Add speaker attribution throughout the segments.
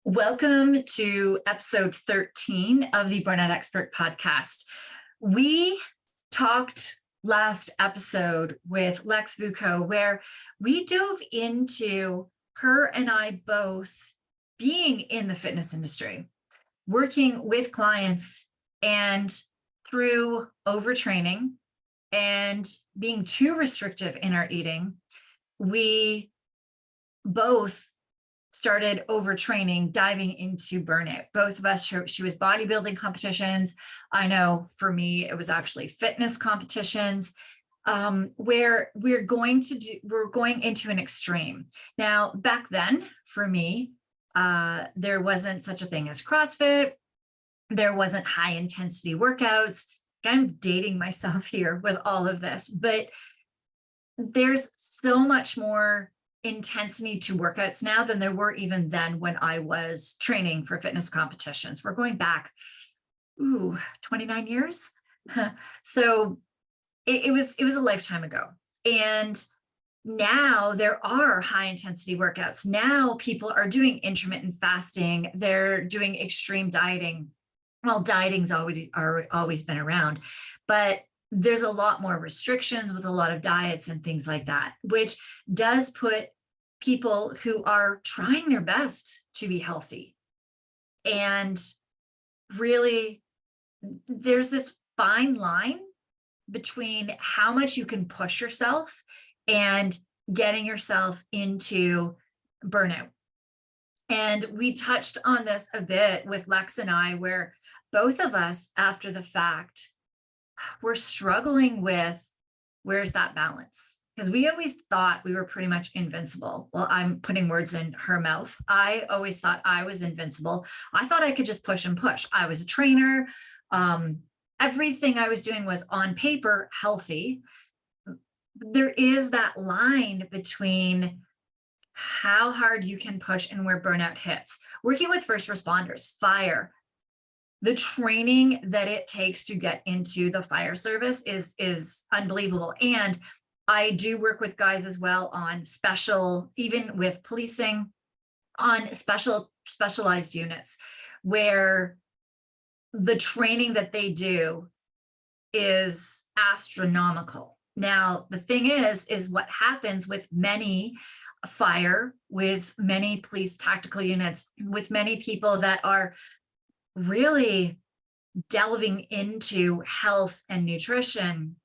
Speaker 1: Welcome to episode 13 of the Burnout Expert Podcast. We talked last episode with Lex Vuko where we dove into her and I both being in the fitness industry, working with clients, and through overtraining and being too restrictive in our eating, we both started overtraining, diving into burnout. Both of us, she was bodybuilding competitions. I know for me, it was actually fitness competitions, where we're going into an extreme. Now, back then for me, there wasn't such a thing as CrossFit. There wasn't high intensity workouts. I'm dating myself here with all of this, but there's so much more intensity to workouts now than there were even then when I was training for fitness competitions. We're going back, 29 years. So it was a lifetime ago. And now there are high intensity workouts. Now people are doing intermittent fasting. They're doing extreme dieting. Well, dieting's always been around, but there's a lot more restrictions with a lot of diets and things like that, which does put people who are trying their best to be healthy. And really, there's this fine line between how much you can push yourself and getting yourself into burnout. And we touched on this a bit with Lex and I, where both of us, after the fact, we're struggling with where's that balance? Because we always thought we were pretty much invincible. Well, I'm putting words in her mouth. I always thought I was invincible. I thought I could just push and push. I was a trainer. Everything I was doing was on paper healthy. There is that line between how hard you can push and where burnout hits. Working with first responders, fire, the training that it takes to get into the fire service is unbelievable. And I do work with guys as well on even with policing, on specialized units where the training that they do is astronomical. Now, the thing is what happens with many fire, with many police tactical units, with many people that are really delving into health and nutrition,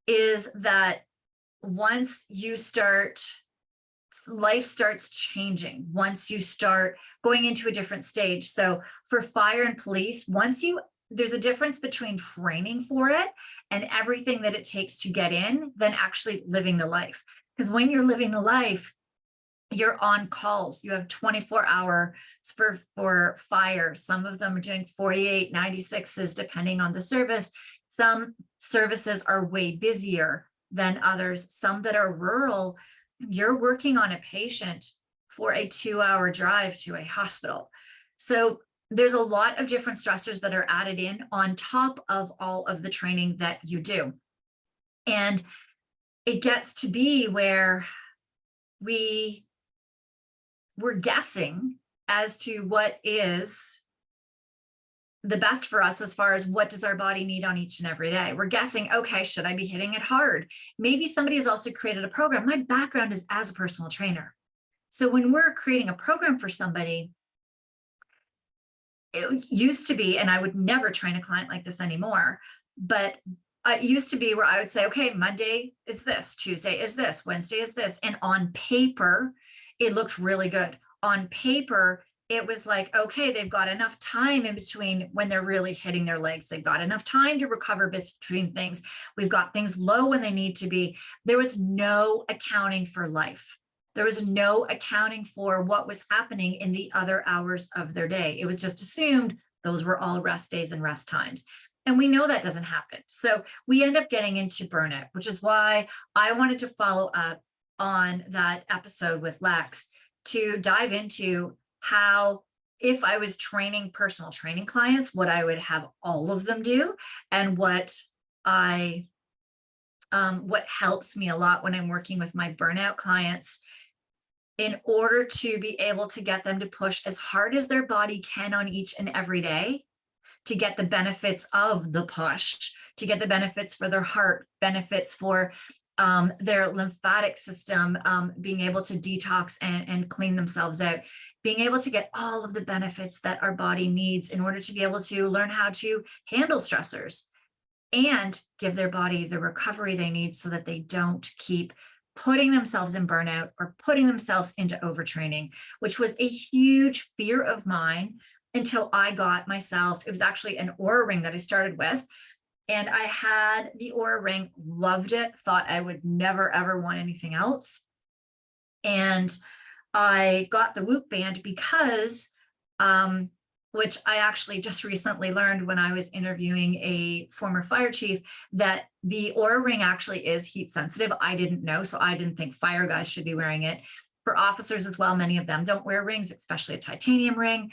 Speaker 1: is that once you start, life starts changing, once you start going into a different stage. So for fire and police, there's a difference between training for it and everything that it takes to get in than actually living the life. Because when you're living the life, you're on calls. You have 24 hours for fire. Some of them are doing 48, 96s, depending on the service. Some services are way busier than others. Some that are rural, you're working on a patient for a 2-hour drive to a hospital. So there's a lot of different stressors that are added in on top of all of the training that you do. And it gets to be where we're guessing as to what is the best for us as far as what does our body need on each and every day. We're guessing, okay, should I be hitting it hard? Maybe somebody has also created a program. My background is as a personal trainer. So when we're creating a program for somebody, it used to be, and I would never train a client like this anymore, but it used to be where I would say, okay, Monday is this, Tuesday is this, Wednesday is this. And on paper, it looked really good. On paper, it was like, okay, they've got enough time in between when they're really hitting their legs. They've got enough time to recover between things. We've got things low when they need to be. There was no accounting for life. There was no accounting for what was happening in the other hours of their day. It was just assumed those were all rest days and rest times. And we know that doesn't happen. So we end up getting into burnout, which is why I wanted to follow up on that episode with Lex to dive into how, if I was training personal training clients, what I would have all of them do, and what helps me a lot when I'm working with my burnout clients in order to be able to get them to push as hard as their body can on each and every day to get the benefits of the push, to get the benefits for their heart, benefits for their lymphatic system, being able to detox and clean themselves out, being able to get all of the benefits that our body needs in order to be able to learn how to handle stressors and give their body the recovery they need so that they don't keep putting themselves in burnout or putting themselves into overtraining, which was a huge fear of mine until I got myself, it was actually an Oura ring that I started with. And I had the Oura ring, loved it, thought I would never, ever want anything else. And I got the Whoop band because, which I actually just recently learned when I was interviewing a former fire chief, that the Oura ring actually is heat sensitive. I didn't know, so I didn't think fire guys should be wearing it. For officers as well, many of them don't wear rings, especially a titanium ring,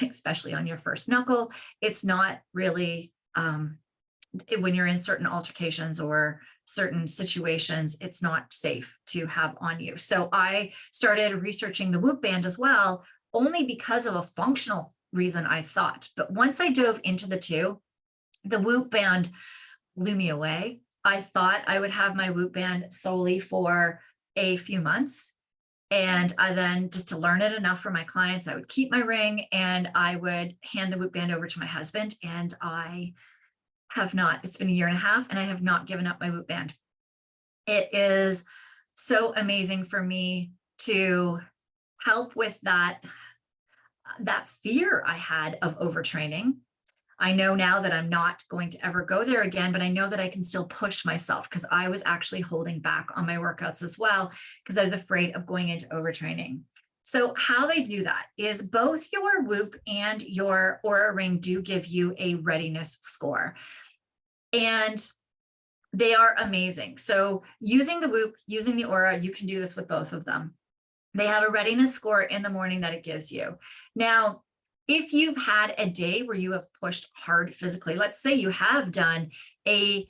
Speaker 1: especially on your first knuckle. It's not really, when you're in certain altercations or certain situations, it's not safe to have on you. So I started researching the Whoop band as well, only because of a functional reason, I thought. But once I dove into the two, the Whoop band blew me away. I thought I would have my Whoop band solely for a few months. And I then, just to learn it enough for my clients, I would keep my ring and I would hand the Whoop band over to my husband. And I have not, it's been a year and a half and I have not given up my Whoop band. It is so amazing for me to help with that fear I had of overtraining. I know now that I'm not going to ever go there again, but I know that I can still push myself because I was actually holding back on my workouts as well because I was afraid of going into overtraining. So how they do that is both your Whoop and your Oura ring do give you a readiness score. And they are amazing. So using the Whoop, using the Oura, you can do this with both of them. They have a readiness score in the morning that it gives you. Now, if you've had a day where you have pushed hard physically, let's say you have done a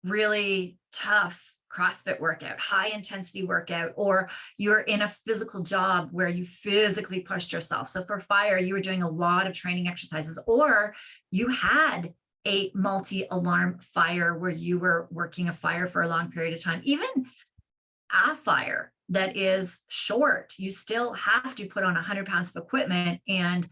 Speaker 1: really tough CrossFit workout, high intensity workout, or you're in a physical job where you physically pushed yourself. So for fire, you were doing a lot of training exercises, or you had a multi-alarm fire where you were working a fire for a long period of time, even a fire that is short, you still have to put on 100 pounds of equipment and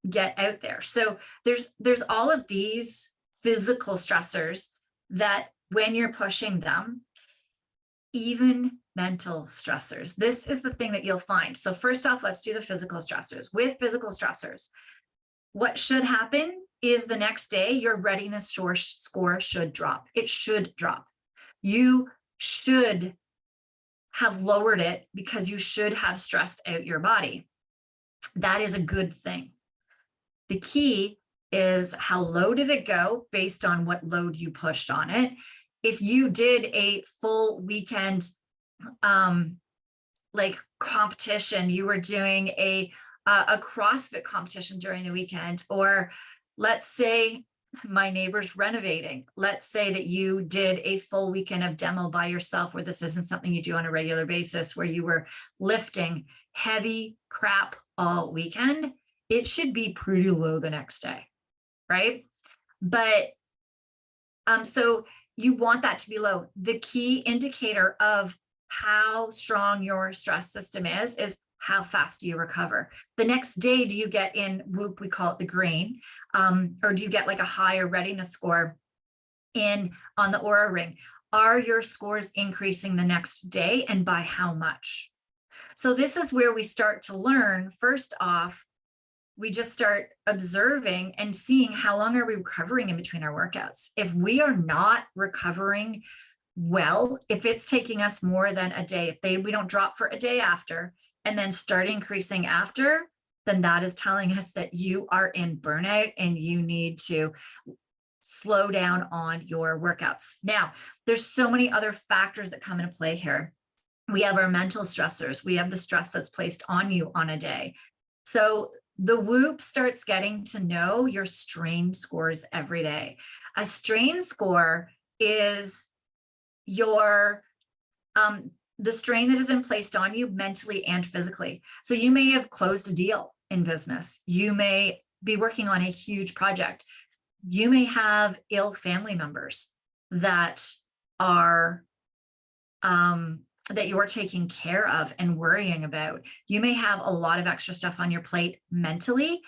Speaker 1: get out there. So there's all of these physical stressors that when you're pushing them, even mental stressors. This is the thing that you'll find. So first off, let's do the physical stressors. With physical stressors, what should happen is the next day, your readiness score should drop. It should drop. You should have lowered it because you should have stressed out your body. That is a good thing. The key is how low did it go based on what load you pushed on it. If you did a full weekend like competition, you were doing a CrossFit competition during the weekend, or let's say my neighbor's renovating. Let's say that you did a full weekend of demo by yourself, where this isn't something you do on a regular basis, where you were lifting heavy crap all weekend. It should be pretty low the next day, right? But so you want that to be low. The key indicator of how strong your stress system is how fast do you recover? The next day, do you get in Whoop, we call it the green, or do you get like a higher readiness score on the Oura ring? Are your scores increasing the next day, and by how much? So this is where we start to learn. First off, we just start observing and seeing how long are we recovering in between our workouts. If we are not recovering well, if it's taking us more than a day, if we don't drop for a day after, and then start increasing after, then that is telling us that you are in burnout and you need to slow down on your workouts. Now, there's so many other factors that come into play here. We have our mental stressors. We have the stress that's placed on you on a day. So the Whoop starts getting to know your strain scores every day. A strain score is your the strain that has been placed on you mentally and physically. So you may have closed a deal in business. You may be working on a huge project. You may have ill family members that are that you're taking care of and worrying about. You may have a lot of extra stuff on your plate mentally,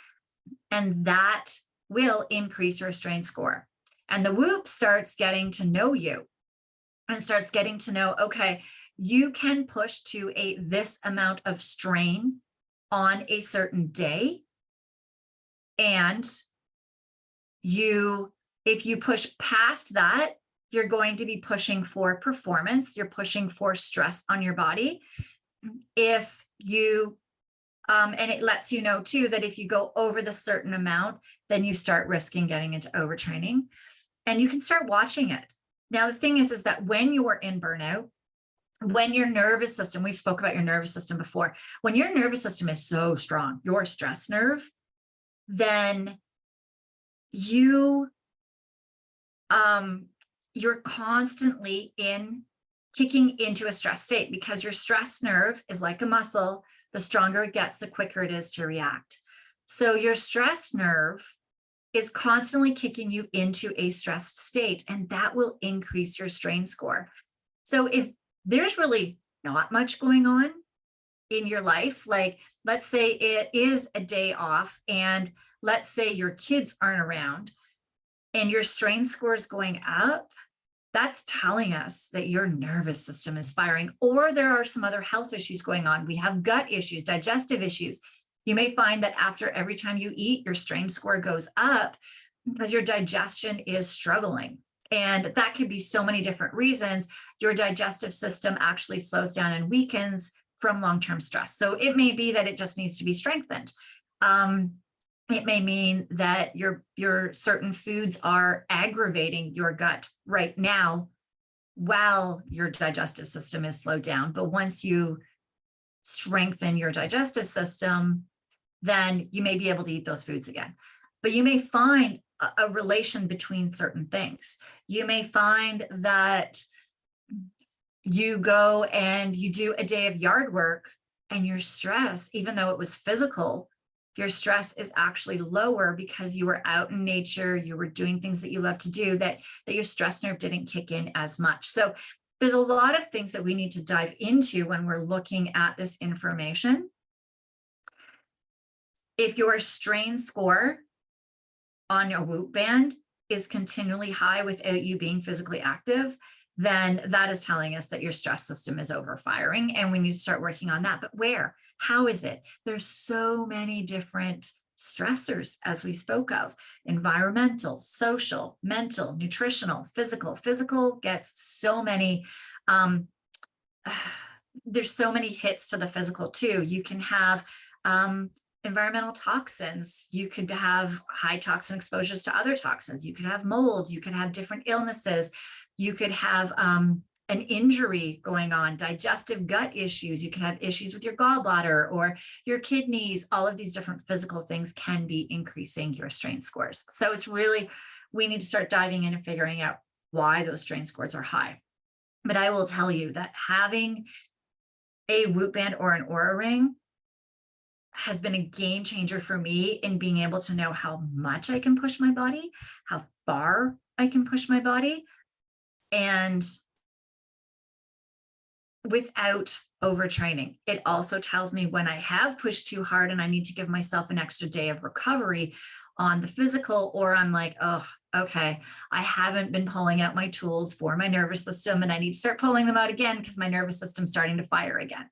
Speaker 1: and that will increase your strain score. And the whoop starts getting to know you and starts getting to know, okay, you can push to this amount of strain on a certain day. And if you push past that, you're going to be pushing for performance. You're pushing for stress on your body. If you, and it lets you know too, that if you go over the certain amount, then you start risking getting into overtraining, and you can start watching it. Now, the thing is that when you're in burnout, when your nervous system, we've spoke about your nervous system before, when your nervous system is so strong, your stress nerve, then you're constantly kicking into a stress state, because your stress nerve is like a muscle. The stronger it gets, the quicker it is to react. So your stress nerve is constantly kicking you into a stressed state, and that will increase your strain score. So if there's really not much going on in your life, like let's say it is a day off, and let's say your kids aren't around and your strain score is going up, that's telling us that your nervous system is firing, or there are some other health issues going on. We have gut issues, digestive issues. You may find that after every time you eat, your strain score goes up because your digestion is struggling. And that could be so many different reasons. Your digestive system actually slows down and weakens from long-term stress. So it may be that it just needs to be strengthened. It may mean that your certain foods are aggravating your gut right now while your digestive system is slowed down. But once you strengthen your digestive system, then you may be able to eat those foods again. But you may find a relation between certain things. You may find that you go and you do a day of yard work, and your stress, even though it was physical, your stress is actually lower because you were out in nature, you were doing things that you love to do, that your stress nerve didn't kick in as much. So there's a lot of things that we need to dive into when we're looking at this information. If your strain score on your Whoop band is continually high without you being physically active, then that is telling us that your stress system is overfiring, and we need to start working on that. But where? How is it? There's so many different stressors, as we spoke of: environmental, social, mental, nutritional, physical. Physical gets so many, there's so many hits to the physical too. You can have environmental toxins. You could have high toxin exposures to other toxins. You could have mold. You could have different illnesses. You could have an injury going on, digestive gut issues. You can have issues with your gallbladder or your kidneys. All of these different physical things can be increasing your strain scores. So it's really, we need to start diving in and figuring out why those strain scores are high. But I will tell you that having a Whoop band or an Oura ring has been a game changer for me in being able to know how much I can push my body, how far I can push my body, and without overtraining. It also tells me when I have pushed too hard and I need to give myself an extra day of recovery on the physical, or I'm like, oh, okay, I haven't been pulling out my tools for my nervous system and I need to start pulling them out again because my nervous system's starting to fire again.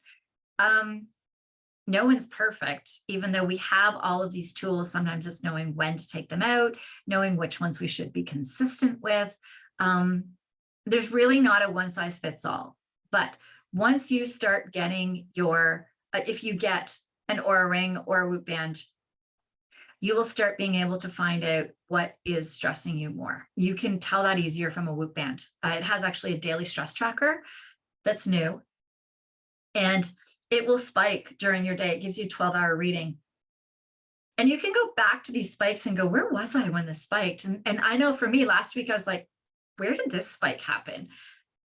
Speaker 1: No one's perfect, even though we have all of these tools. Sometimes it's knowing when to take them out, knowing which ones we should be consistent with. There's really not a one size fits all, but once you start getting your, if you get an Oura ring or a Whoop band, you will start being able to find out what is stressing you more. You can tell that easier from a Whoop band. It has actually a daily stress tracker that's new, and it will spike during your day. It gives you a 12-hour reading. And you can go back to these spikes and go, where was I when this spiked? And I know for me, last week, I was like, where did this spike happen?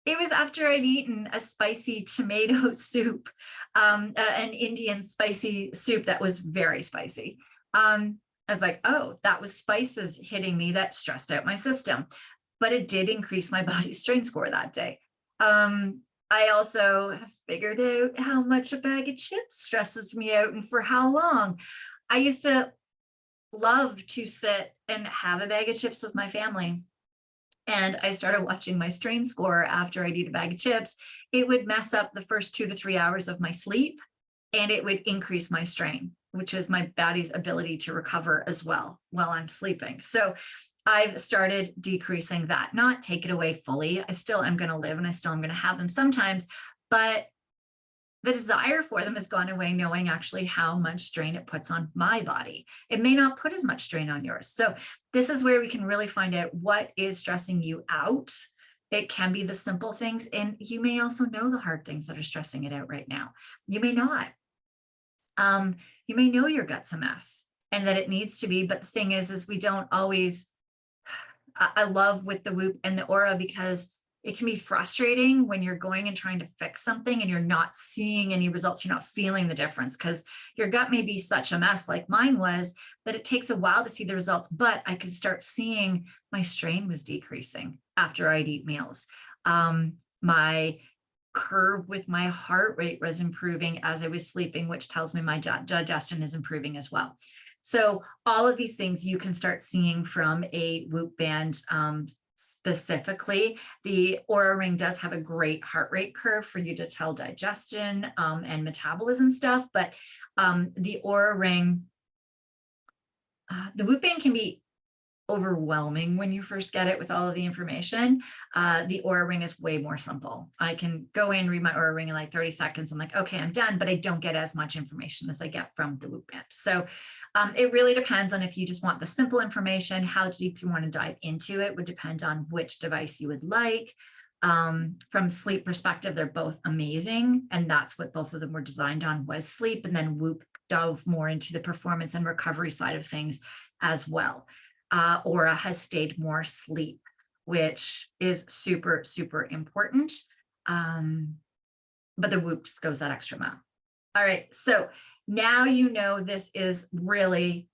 Speaker 1: It was after I'd eaten a spicy tomato soup, an Indian spicy soup that was very spicy. I was like, oh, that was spices hitting me that stressed out my system. But it did increase my body strain score that day. I also have figured out how much a bag of chips stresses me out and for how long. I used to love to sit and have a bag of chips with my family. And I started watching my strain score after I'd eat a bag of chips. It would mess up the first 2 to 3 hours of my sleep, and it would increase my strain, which is my body's ability to recover as well while I'm sleeping. So I've started decreasing that, not take it away fully. I still am going to live and I still am going to have them sometimes, but the desire for them has gone away, knowing actually how much strain it puts on my body. It may not put as much strain on yours. So this is where we can really find out what is stressing you out. It can be the simple things, and you may also know the hard things that are stressing it out right now. You may not. You may know your gut's a mess and that it needs to be, but the thing is we don't always, I love with the Whoop and the Oura, because it can be frustrating when you're going and trying to fix something and you're not seeing any results. You're not feeling the difference because your gut may be such a mess like mine was, that it takes a while to see the results, but I could start seeing my strain was decreasing after I'd eat meals. My curve with my heart rate was improving as I was sleeping, which tells me my digestion is improving as well. So all of these things you can start seeing from a Whoop band. Specifically, the Oura ring does have a great heart rate curve for you to tell digestion and metabolism stuff, but the Oura ring, the Whoop band can be overwhelming when you first get it with all of the information. The Oura ring is way more simple. I can go in, read my Oura ring in like 30 seconds. I'm like, okay, I'm done, but I don't get as much information as I get from the Whoop band. So it really depends on if you just want the simple information. How deep you want to dive into it would depend on which device you would like. From sleep perspective, they're both amazing. And that's what both of them were designed on, was sleep. And then Whoop dove more into the performance and recovery side of things as well. Oura has stayed more sleep, which is super, super important. But the Whoop just goes that extra mile. All right, so now you know this is really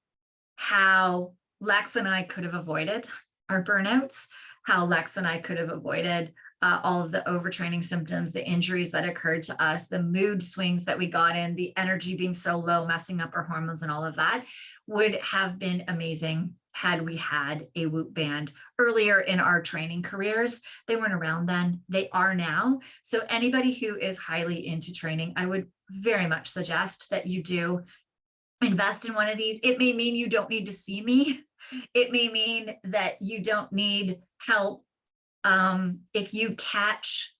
Speaker 1: how Lex and I could have avoided our burnouts, how Lex and I could have avoided all of the overtraining symptoms, the injuries that occurred to us, the mood swings that we got in, the energy being so low, messing up our hormones and all of that would have been amazing had we had a Whoop band earlier in our training careers. They weren't around then, they are now. So anybody who is highly into training, I would very much suggest that you do invest in one of these. It may mean you don't need to see me. It may mean that you don't need help. If you catch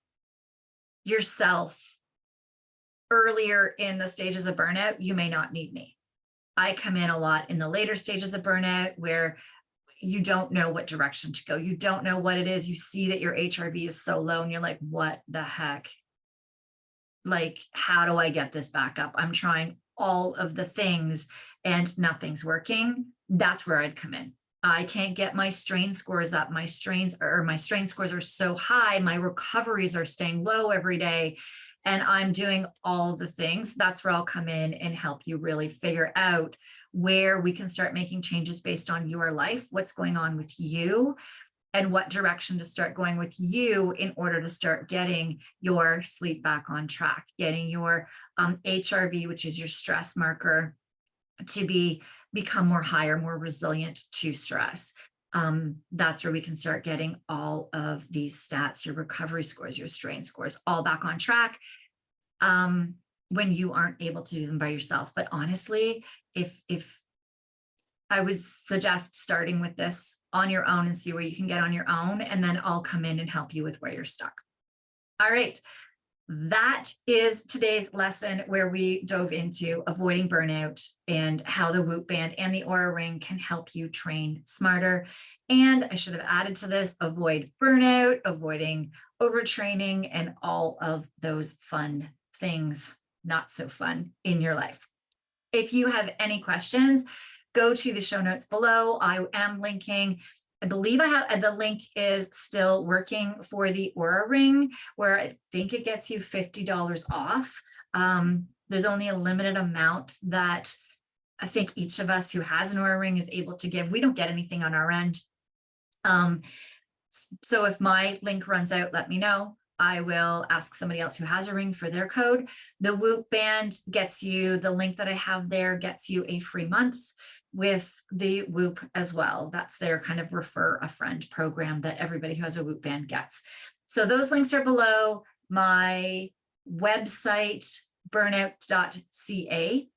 Speaker 1: yourself earlier in the stages of burnout, you may not need me. I come in a lot in the later stages of burnout where you don't know what direction to go. You don't know what it is. You see that your HRV is so low and you're like, what the heck? Like, how do I get this back up? I'm trying all of the things and nothing's working. That's where I'd come in. I can't get my strain scores up. My strain scores are so high. My recoveries are staying low every day. And I'm doing all the things. That's where I'll come in and help you really figure out where we can start making changes based on your life, what's going on with you, and what direction to start going with you in order to start getting your sleep back on track, getting your HRV, which is your stress marker, to become more higher, more resilient to stress. That's where we can start getting all of these stats, your recovery scores, your strain scores, all back on track when you aren't able to do them by yourself. But honestly, if I would suggest starting with this on your own and see where you can get on your own, and then I'll come in and help you with where you're stuck. All right. That is today's lesson, where we dove into avoiding burnout and how the Whoop band and the Oura ring can help you train smarter. And I should have added to this, avoid burnout, avoiding overtraining, and all of those fun things, not so fun, in your life. If you have any questions, go to the show notes below. I am linking I believe I have the link is still working for the Oura ring, where I think it gets you $50 off. There's only a limited amount that I think each of us who has an Oura ring is able to give. We don't get anything on our end. So if my link runs out, let me know. I will ask somebody else who has a ring for their code. The Whoop band gets you, the link that I have there gets you a free month with the Whoop as well. That's their kind of refer a friend program that everybody who has a Whoop band gets. So those links are below. My website, burnout.ca,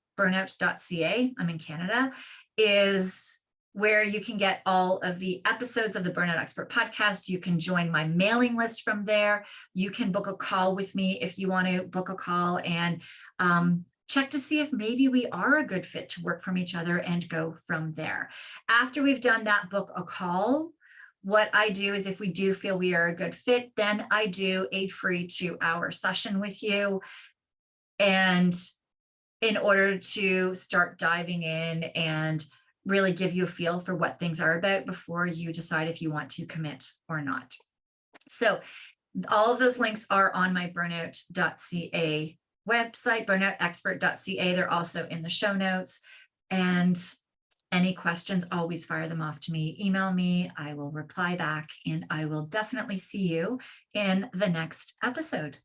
Speaker 1: I'm in Canada, is where you can get all of the episodes of the Burnout Expert Podcast. You can join my mailing list from there. You can book a call with me if you want to book a call and check to see if maybe we are a good fit to work from each other and go from there. After we've done that, book a call. What I do is if we do feel we are a good fit, then I do a free 2-hour session with you. And in order to start diving in and really give you a feel for what things are about before you decide if you want to commit or not. So all of those links are on my burnout.ca website, burnoutexpert.ca. They're also in the show notes. And any questions, always fire them off to me. Email me, I will reply back, and I will definitely see you in the next episode.